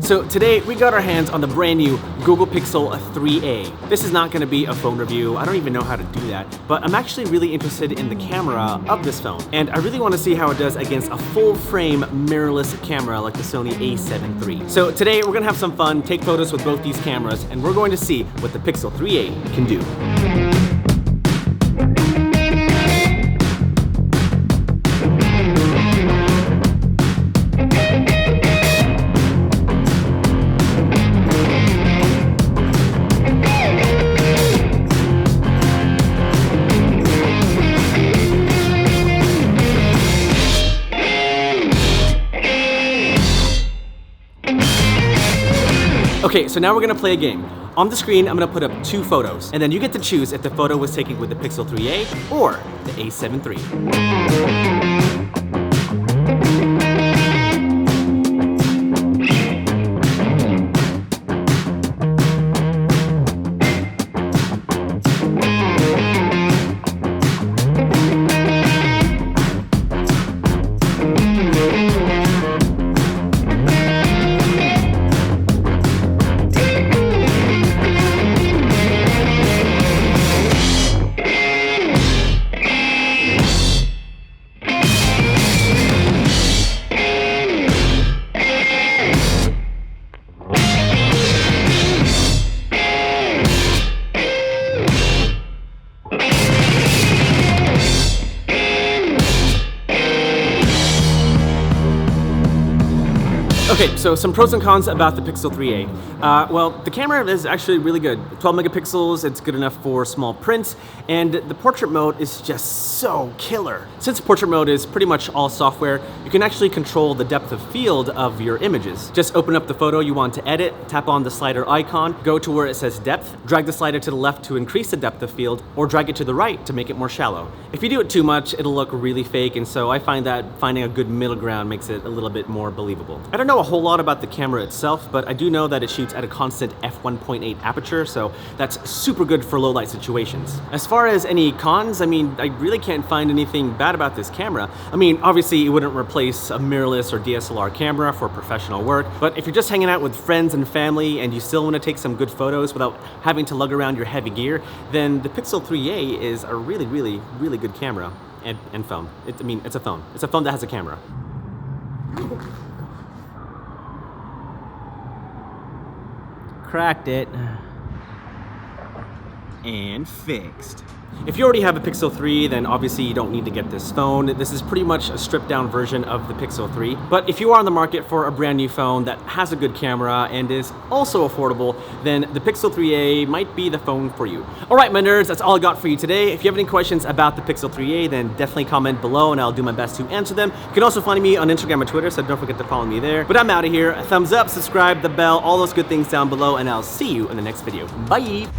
So today we got our hands on the brand new Google Pixel 3a. This is not going to be a phone review. I don't even know how to do that, but I'm actually really interested in the camera of this phone, and I really want to see how it does against a full frame mirrorless camera like the Sony a7III. So today we're going to have some fun, take photos with both these cameras, and we're going to see what the Pixel 3a can do. Okay, so now we're gonna play a game. On the screen, I'm gonna put up 2 photos, and then you get to choose if the photo was taken with the Pixel 3a or the a7III. Okay, so some pros and cons about the Pixel 3a. Well, the camera is actually really good. 12 megapixels, it's good enough for small prints, and the portrait mode is just so killer. Since portrait mode is pretty much all software, you can actually control the depth of field of your images. Just open up the photo you want to edit, tap on the slider icon, go to where it says depth, drag the slider to the left to increase the depth of field, or drag it to the right to make it more shallow. If you do it too much, it'll look really fake, and so I find that finding a good middle ground makes it a little bit more believable. I don't know a whole lot about the camera itself, but I do know that it shoots at a constant f1.8 aperture, so that's super good for low light situations. As far as any cons, I mean, I really can't find anything bad about this camera. I mean, obviously it wouldn't replace a mirrorless or DSLR camera for professional work, but if you're just hanging out with friends and family and you still want to take some good photos without having to lug around your heavy gear, then the Pixel 3a is a really, really, really good camera and phone. I mean, it's a phone. It's a phone that has a camera. Cracked it and fixed. If you already have a Pixel 3, then obviously you don't need to get this phone. This is pretty much a stripped down version of the Pixel 3. But if you are on the market for a brand new phone that has a good camera and is also affordable, then the Pixel 3a might be the phone for you. All right, my nerds, that's all I got for you today. If you have any questions about the Pixel 3a, then definitely comment below and I'll do my best to answer them. You can also find me on Instagram and Twitter, so don't forget to follow me there. But I'm out of here. A thumbs up, subscribe, the bell, all those good things down below, and I'll see you in the next video. Bye!